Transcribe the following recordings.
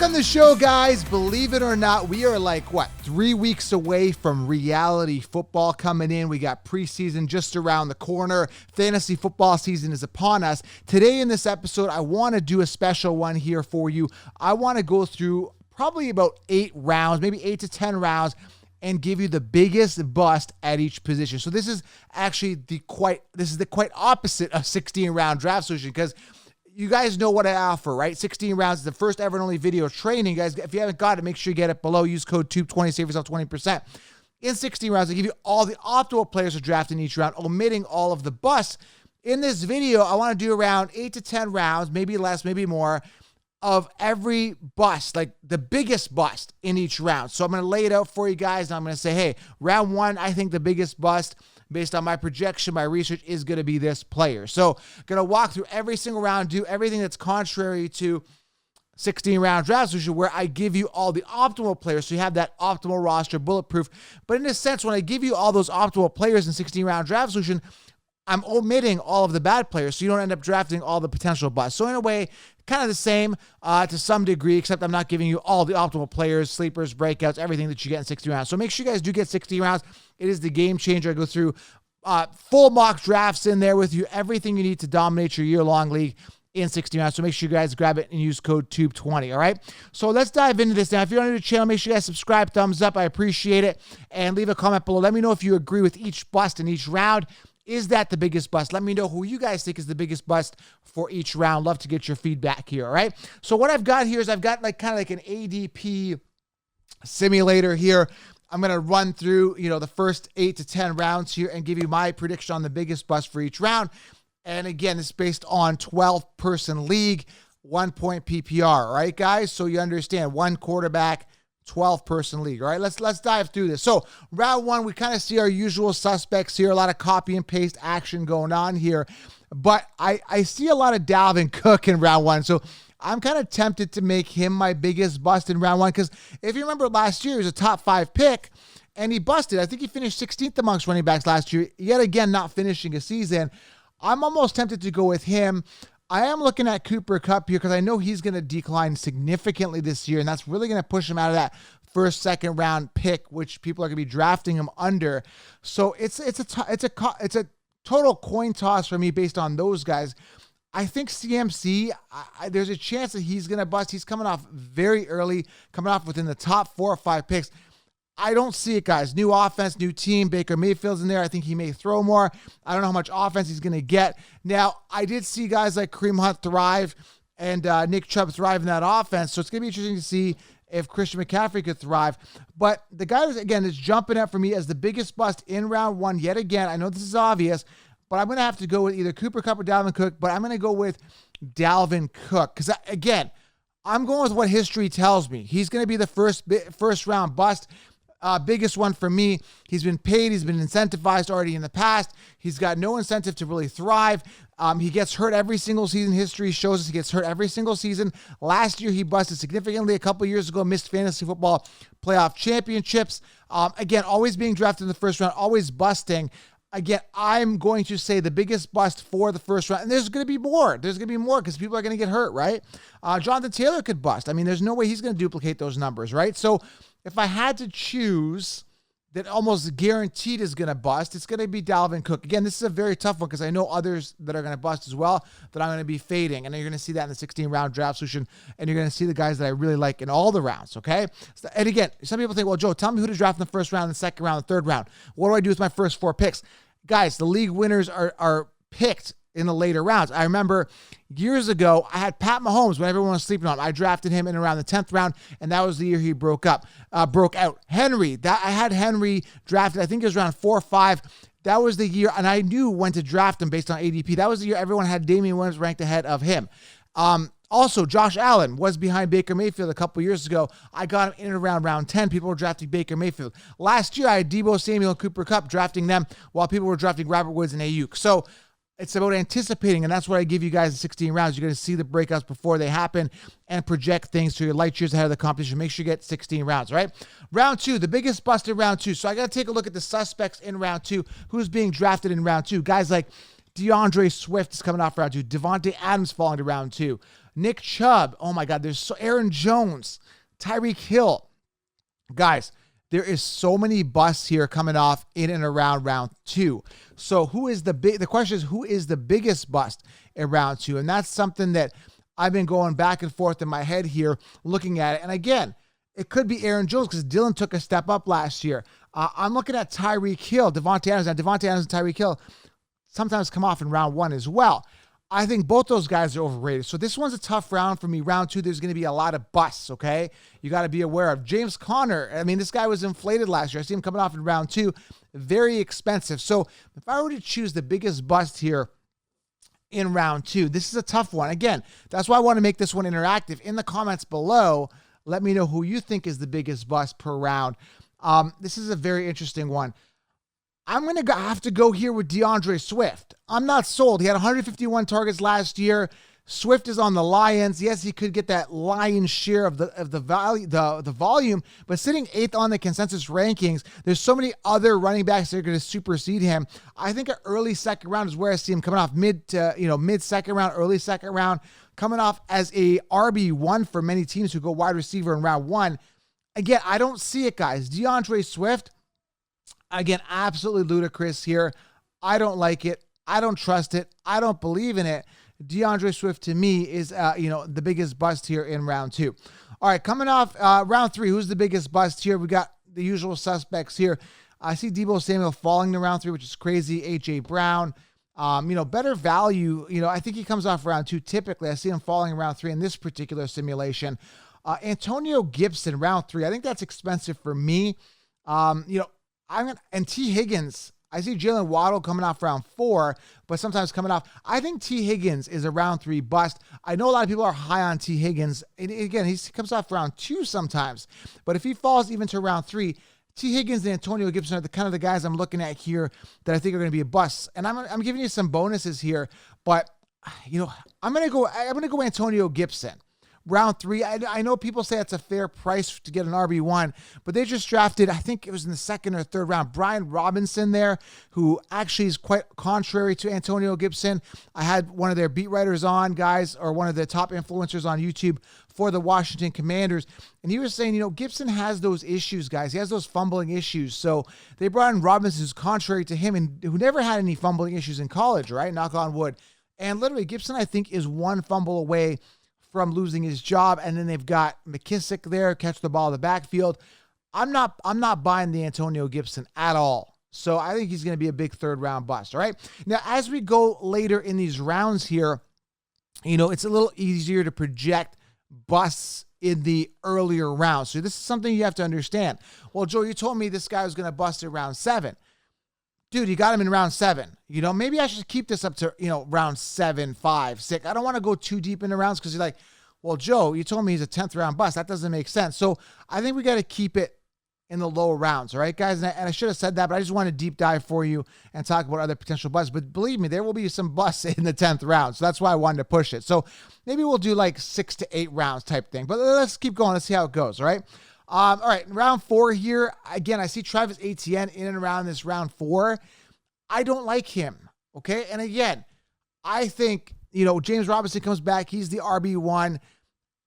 on the show, guys. Believe it or not, we are like, 3 weeks away from reality football coming in. We got preseason just around the corner. Fantasy football season is upon us. Today in this episode, I want to do a special one here for you. I want to go through probably about 8 rounds, maybe 8 to 10 rounds, and give you the biggest bust at each position. So this is actually the quite opposite of 16-round draft solution, because you guys know what I offer, right? 16 rounds is the first ever and only video training. Guys, if you haven't got it, make sure you get it below. Use code TUBE20, save yourself 20%. In 16 rounds, I give you all the optimal players to draft in each round, omitting all of the busts. In this video, I want to do around 8 to 10 rounds, maybe less, maybe more, of every bust, like the biggest bust in each round. So I'm going to lay it out for you guys, and I'm going to say, hey, round 1, I think the biggest bust, based on my projection, my research, is going to be this player. So going to walk through every single round, do everything that's contrary to 16-round draft solution, where I give you all the optimal players, so you have that optimal roster, bulletproof. But in a sense, when I give you all those optimal players in 16-round draft solution, I'm omitting all of the bad players, so you don't end up drafting all the potential busts. So in a way, kind of the same to some degree, except I'm not giving you all the optimal players, sleepers, breakouts, everything that you get in 60 rounds. So make sure you guys do get 60 rounds. It is the game changer. I go through full mock drafts in there with you, everything you need to dominate your year-long league in 60 rounds. So make sure you guys grab it and use code TUBE20, all right? So let's dive into this now. If you're new to the channel, make sure you guys subscribe, thumbs up. I appreciate it. And leave a comment below. Let me know if you agree with each bust in each round. Is that the biggest bust? Let me know who you guys think is the biggest bust for each round. Love to get your feedback here, all right? So what I've got here is I've got kind of like an ADP simulator here. I'm going to run through, the first 8 to 10 rounds here and give you my prediction on the biggest bust for each round. And again, it's based on 12-person league, 1-point PPR, all right, guys? So you understand, 1 quarterback, 12-person league. All right, let's dive through this. So round 1, we kind of see our usual suspects here, a lot of copy and paste action going on here, but I see a lot of Dalvin Cook in round 1. So I'm kind of tempted to make him my biggest bust in round 1, because if you remember last year, he was a top 5 pick and he busted. I think he finished 16th amongst running backs last year, yet again not finishing a season. I'm almost tempted to go with him. I am looking at Cooper Kupp here because I know he's going to decline significantly this year, and that's really going to push him out of that first, second round pick, which people are going to be drafting him under. So it's a total coin toss for me based on those guys. I think CMC, there's a chance that he's going to bust. He's coming off very early, coming off within the top 4 or 5 picks. I don't see it, guys. New offense, new team. Baker Mayfield's in there. I think he may throw more. I don't know how much offense he's going to get. Now, I did see guys like Kareem Hunt thrive and Nick Chubb thrive in that offense, so it's going to be interesting to see if Christian McCaffrey could thrive. But the guy, is jumping up for me as the biggest bust in round 1 yet again. I know this is obvious, but I'm going to have to go with either Cooper Kupp or Dalvin Cook, but I'm going to go with Dalvin Cook because, again, I'm going with what history tells me. He's going to be the first round bust. Biggest one for me. He's been paid. He's been incentivized already in the past. He's got no incentive to really thrive. He gets hurt every single season. History shows us he gets hurt every single season. Last year, he busted significantly. A couple years ago, missed fantasy football playoff championships. Again, always being drafted in the first round, always busting. Again, I'm going to say the biggest bust for the first round. And there's going to be more. There's going to be more because people are going to get hurt, right? Jonathan Taylor could bust. I mean, there's no way he's going to duplicate those numbers, right? So if I had to choose that almost guaranteed is going to bust, it's going to be Dalvin Cook. Again, this is a very tough one because I know others that are going to bust as well that I'm going to be fading. And you're going to see that in the 16-round draft solution. And you're going to see the guys that I really like in all the rounds, okay? So, and again, some people think, well, Joe, tell me who to draft in the first round, the second round, the third round. What do I do with my first 4 picks? Guys, the league winners are picked in the later rounds. I remember years ago, I had Pat Mahomes when everyone was sleeping on him. I drafted him in around the 10th round, and that was the year he broke out. Henry, I had Henry drafted, I think it was around 4 or 5. That was the year, and I knew when to draft him based on ADP. That was the year everyone had Damian Williams ranked ahead of him. Also, Josh Allen was behind Baker Mayfield a couple years ago. I got him in and around round 10. People were drafting Baker Mayfield. Last year, I had Deebo Samuel and Cooper Kupp drafting them while people were drafting Robert Woods and Ayuk. So it's about anticipating, and that's what I give you guys in 16 rounds. You're going to see the breakouts before they happen and project things so you're light years ahead of the competition. Make sure you get 16 rounds, right? Round 2, the biggest bust in round 2. So I got to take a look at the suspects in round 2, who's being drafted in round 2. Guys like DeAndre Swift is coming off round 2. Devontae Adams falling to round 2. Nick Chubb. Oh my God, Aaron Jones, Tyreek Hill. Guys, there is so many busts here coming off in and around round 2. So the question is, who is the biggest bust in round 2? And that's something that I've been going back and forth in my head here, looking at it. And again, it could be Aaron Jones because Dylan took a step up last year. I'm looking at Tyreek Hill, Devontae Adams. Now, Devontae Adams and Tyreek Hill sometimes come off in round 1 as well. I think both those guys are overrated. So this one's a tough round for me. Round 2, there's going to be a lot of busts, okay? You got to be aware of. James Conner, I mean, this guy was inflated last year. I see him coming off in round 2. Very expensive. So if I were to choose the biggest bust here in round 2, this is a tough one. Again, that's why I want to make this one interactive. In the comments below, let me know who you think is the biggest bust per round. This is a very interesting one. I'm going to have to go here with DeAndre Swift. I'm not sold. He had 151 targets last year. Swift is on the Lions. Yes, he could get that lion's share of the volume, but sitting 8th on the consensus rankings, there's so many other running backs that are going to supersede him. I think an early second round is where I see him coming off mid second round, early second round, coming off as a RB1 for many teams who go wide receiver in round 1. Again, I don't see it, guys. DeAndre Swift, again, absolutely ludicrous here. I don't like it. I don't trust it. I don't believe in it. DeAndre Swift, to me, is the biggest bust here in round 2. All right, coming off round 3, who's the biggest bust here? We got the usual suspects here. I see Deebo Samuel falling to round 3, which is crazy. A.J. Brown, better value. I think he comes off round 2 typically. I see him falling around 3 in this particular simulation. Antonio Gibson, round 3. I think that's expensive for me. And T. Higgins, I see Jalen Waddle coming off round 4, but sometimes coming off. I think T. Higgins is a round 3 bust. I know a lot of people are high on T. Higgins. And again, he comes off round 2 sometimes. But if he falls even to round 3, T. Higgins and Antonio Gibson are the kind of the guys I'm looking at here that I think are going to be a bust. And I'm giving you some bonuses here, but I'm going to go Antonio Gibson. Round 3, I know people say it's a fair price to get an RB1, but they just drafted, I think it was in the 2nd or 3rd round, Brian Robinson there, who actually is quite contrary to Antonio Gibson. I had one of their beat writers on, guys, or one of the top influencers on YouTube for the Washington Commanders, and he was saying, Gibson has those issues, guys. He has those fumbling issues. So they brought in Robinson, who's contrary to him and who never had any fumbling issues in college, right? Knock on wood. And literally, Gibson, I think, is one fumble away from losing his job. And then they've got McKissick there, catch the ball in the backfield. I'm not buying the Antonio Gibson at all. So I think he's going to be a big 3rd round bust. All right. Now, as we go later in these rounds here, it's a little easier to project busts in the earlier rounds. So this is something you have to understand. Well, Joe, you told me this guy was going to bust in round 7. Dude, you got him in round 7. Maybe I should keep this up to, round 7, 5, 6. I don't want to go too deep into rounds because you're like, well, Joe, you told me he's a 10th round bust. That doesn't make sense. So I think we got to keep it in the lower rounds. All right, guys. And I should have said that, but I just want to deep dive for you and talk about other potential busts. But believe me, there will be some busts in the 10th round. So that's why I wanted to push it. So maybe we'll do like 6 to 8 rounds type thing. But let's keep going. Let's see how it goes. All right. All right, round 4 here. Again, I see Travis Etienne in and around this round 4. I don't like him, okay? And again, I think, James Robinson comes back. He's the RB1.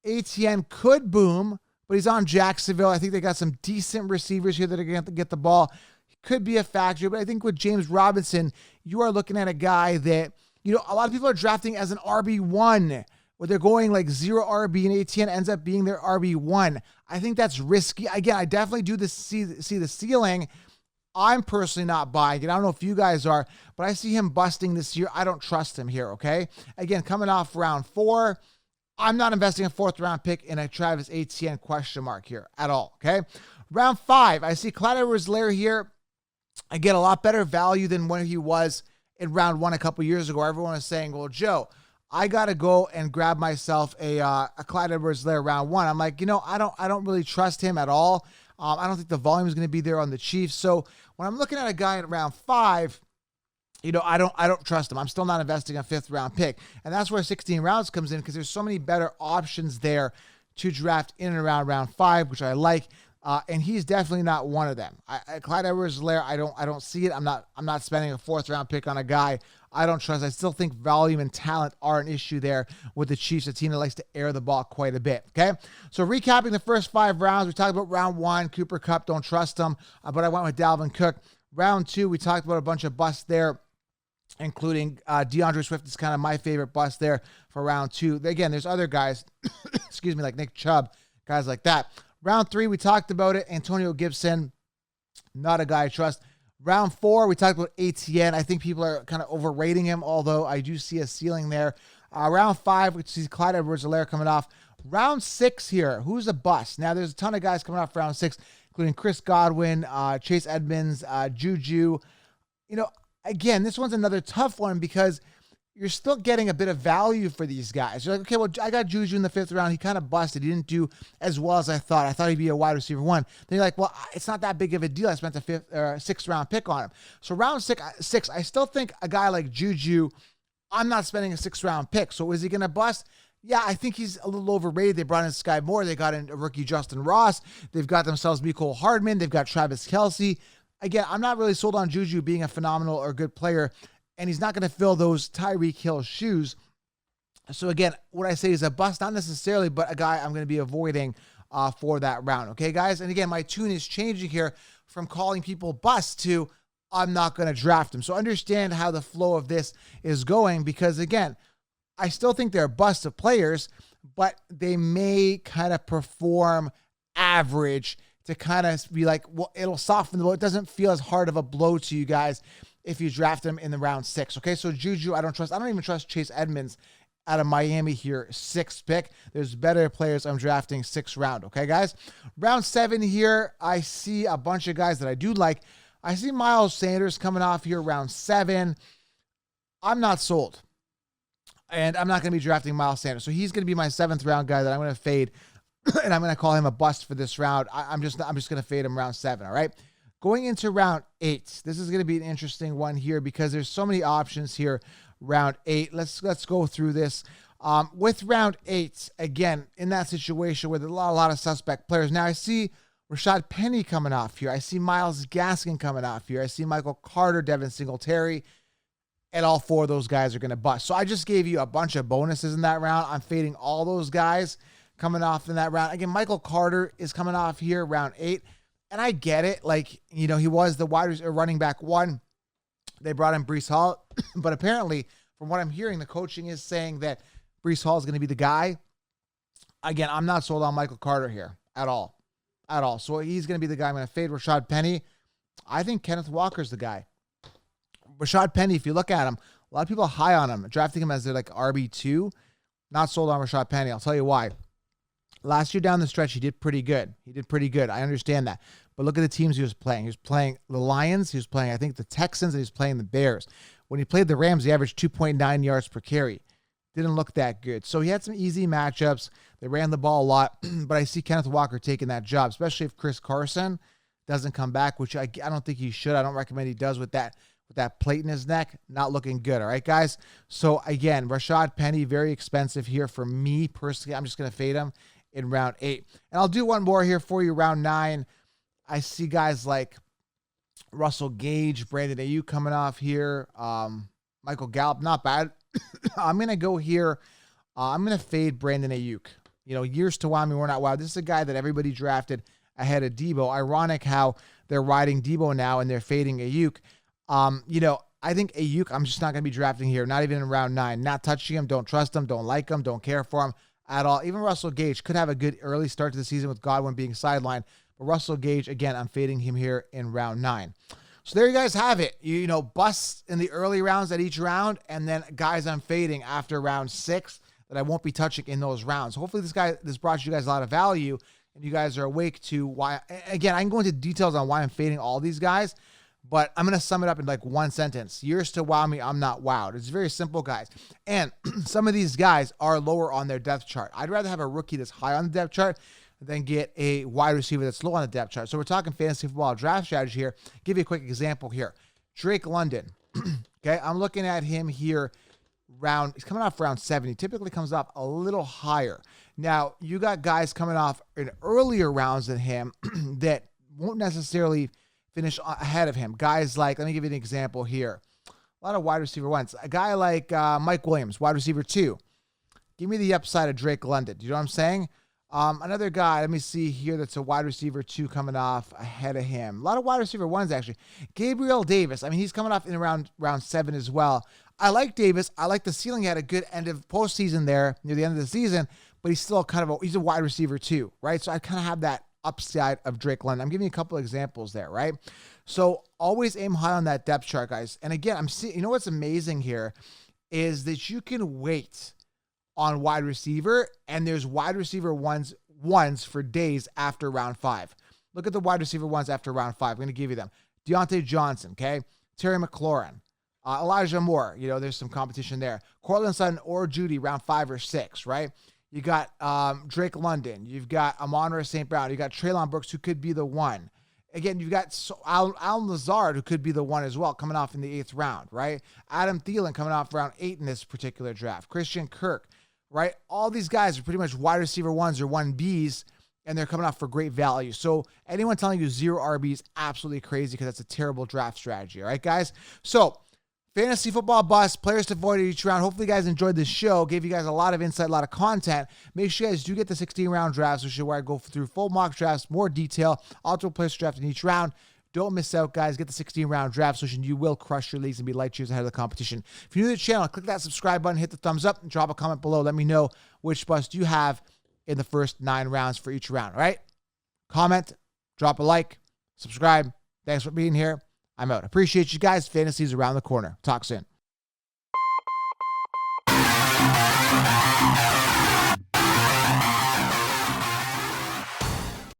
Etienne could boom, but he's on Jacksonville. I think they got some decent receivers here that are going to get the ball. He could be a factor, but I think with James Robinson, you are looking at a guy that, a lot of people are drafting as an RB1, where they're going like 0 RB, and Etienne ends up being their RB1. I think that's risky. Again, I definitely do see the ceiling. I'm personally not buying it. I don't know if you guys are, but I see him busting this year. I don't trust him here, okay? Again, coming off round 4, I'm not investing a 4th round pick in a Travis Etienne question mark here at all, okay? Round 5, I see Clyde Edwards-Helaire here. I get a lot better value than when he was in round 1 a couple years ago. Everyone is saying, well, Joe, I got to go and grab myself a Clyde Edwards-Helaire round 1. I'm like, I don't really trust him at all. I don't think the volume is going to be there on the Chiefs. So when I'm looking at a guy at round 5, I don't trust him. I'm still not investing a 5th round pick. And that's where 16 rounds comes in, because there's so many better options there to draft in and around round 5, which I like. And he's definitely not one of them. Clyde Edwards-Helaire, I don't see it. I'm not spending a 4th round pick on a guy I don't trust. I still think volume and talent are an issue there with the Chiefs, a team that likes to air the ball quite a bit. Okay, so recapping the first 5 rounds, we talked about round 1, Cooper Kupp, don't trust him, but I went with Dalvin Cook. Round 2, we talked about a bunch of busts there, including DeAndre Swift is kind of my favorite bust there for round 2. Again, there's other guys, excuse me, like Nick Chubb, guys like that. Round 3, we talked about it. Antonio Gibson, not a guy I trust. Round 4, we talked about ATN. I think people are kind of overrating him, although I do see a ceiling there. Round 5, we see Clyde Edwards-Helaire coming off. Round 6 here, who's a bust? Now, there's a ton of guys coming off round 6, including Chris Godwin, Chase Edmonds, Juju. You know, again, this one's another tough one because you're still getting a bit of value for these guys. You're like, okay, well, I got Juju in the 5th round. He kind of busted. He didn't do as well as I thought. I thought he'd be a wide receiver 1. Then you're like, well, it's not that big of a deal. I spent a 5th or 6th round pick on him. So round 6, I still think a guy like Juju, I'm not spending a 6th round pick. So is he going to bust? Yeah, I think he's a little overrated. They brought in Sky Moore. They got in a rookie Justin Ross. They've got themselves Mecole Hardman. They've got Travis Kelce. Again, I'm not really sold on Juju being a phenomenal or good player, and he's not going to fill those Tyreek Hill shoes. So again, what I say is a bust, not necessarily, but a guy I'm going to be avoiding for that round. Okay, guys? And again, my tune is changing here from calling people bust to I'm not going to draft him. So understand how the flow of this is going because, again, I still think they're busts of players, but they may kind of perform average to kind of be like, well, it'll soften the blow. It doesn't feel as hard of a blow to you guys if you draft him in the round 6. Okay, so Juju, I don't trust. I don't even trust Chase Edmonds out of Miami here, 6th pick. There's better players I'm drafting 6th round. Okay, guys? Round 7 here, I see a bunch of guys that I do like. I see Miles Sanders coming off here round 7. I'm not sold. And I'm not going to be drafting Miles Sanders. So he's going to be my 7th round guy that I'm going to fade. And I'm going to call him a bust for this round. I'm just going to fade him round 7, all right? Going into round 8, this is going to be an interesting one here because there's so many options here. Round 8, let's go through this. With round 8, again, in that situation with a lot of suspect players. Now I see Rashad Penny coming off here. I see Myles Gaskin coming off here. I see Michael Carter, Devin Singletary, and all 4 of those guys are going to bust. So I just gave you a bunch of bonuses in that round. I'm fading all those guys coming off in that round. Again, Michael Carter is coming off here round 8. And I get it. Like, you know, he was the running back 1. They brought in Breece Hall. But apparently, from what I'm hearing, the coaching is saying that Breece Hall is going to be the guy. Again, I'm not sold on Michael Carter here at all. At all. So he's going to be the guy I'm going to fade. Rashad Penny. I think Kenneth Walker's the guy. Rashad Penny, if you look at him, a lot of people are high on him, drafting him as their like RB2. Not sold on Rashad Penny. I'll tell you why. Last year down the stretch, he did pretty good. I understand that. But look at the teams he was playing. He was playing the Lions. He was playing, I think, the Texans, and he was playing the Bears. When he played the Rams, he averaged 2.9 yards per carry. Didn't look that good. So he had some easy matchups. They ran the ball a lot. But I see Kenneth Walker taking that job, especially if Chris Carson doesn't come back, which I don't think he should. I don't recommend he does with that plate in his neck. Not looking good. All right, guys? So, again, Rashad Penny, very expensive here for me personally. I'm just going to fade him in round 8. And I'll do one more here for you, round 9. I see guys like Russell Gage, Brandon Ayuk coming off here. Michael Gallup, not bad. I'm going to go here. I'm going to fade Brandon Ayuk. You know, years to wow me, we're not wow. This is a guy that everybody drafted ahead of Debo. Ironic how they're riding Debo now and they're fading Ayuk. You know, I think Ayuk, I'm just not going to be drafting here. Not even in round 9. Not touching him. Don't trust him. Don't like him. Don't care for him at all. Even Russell Gage could have a good early start to the season with Godwin being sidelined. But Russell Gage, again, I'm fading him here in round 9. So there you guys have it. You know, busts in the early rounds at each round, and then guys I'm fading after round 6 that I won't be touching in those rounds. Hopefully this brought you guys a lot of value, and you guys are awake to why. Again, I can go into details on why I'm fading all these guys, but I'm going to sum it up in like one sentence. Years to wow me, I'm not wowed. It's very simple, guys. And some of these guys are lower on their depth chart. I'd rather have a rookie that's high on the depth chart than get a wide receiver that's low on the depth chart. So we're talking fantasy football draft strategy here. Give you a quick example here. Drake London. Okay, I'm looking at him here. He's coming off round 7. He typically comes off a little higher. Now, you got guys coming off in earlier rounds than him that won't necessarily finish ahead of him. Guys like, let me give you an example here. A lot of wide receiver ones. A guy like Mike Williams, wide receiver 2. Give me the upside of Drake London. You know what I'm saying? Another guy, let me see here, that's a wide receiver 2 coming off ahead of him. A lot of wide receiver 1s, actually. Gabriel Davis. I mean, he's coming off in around round 7 as well. I like Davis. I like the ceiling. He had a good end of postseason there near the end of the season, but he's still he's a wide receiver 2, right? So I kind of have that upside of Drake London. I'm giving you a couple examples there, right? So always aim high on that depth chart, guys. And again, I'm seeing, you know what's amazing here is that you can wait on wide receiver, and there's wide receiver ones for days after round 5. Look at the wide receiver ones after round 5. I'm going to give you them. Deontay Johnson, okay? Terry McLaurin, Elijah Moore. You know, there's some competition there. Cortland Sutton or Judy, round 5 or 6, right? You got Drake London. You've got Amon-Ra St. Brown. You got Treylon Brooks, who could be the one. Again, you've got Allen Lazard, who could be the one as well, coming off in the 8th round, right? Adam Thielen coming off round 8 in this particular draft. Christian Kirk, right? All these guys are pretty much wide receiver 1s or 1Bs, and they're coming off for great value. So anyone telling you 0 RB is absolutely crazy because that's a terrible draft strategy, all right, guys? So fantasy football bust, players to avoid each round. Hopefully you guys enjoyed this show. Gave you guys a lot of insight, a lot of content. Make sure you guys do get the 16-round drafts, which is where I go through full mock drafts, more detail, optimal players to draft in each round. Don't miss out, guys. Get the 16-round draft solution. You will crush your leagues and be light years ahead of the competition. If you're new to the channel, click that subscribe button, hit the thumbs up, and drop a comment below. Let me know which bust you have in the first 9 rounds for each round, all right? Comment, drop a like, subscribe. Thanks for being here. I'm out. Appreciate you guys. Fantasy's around the corner. Talk soon.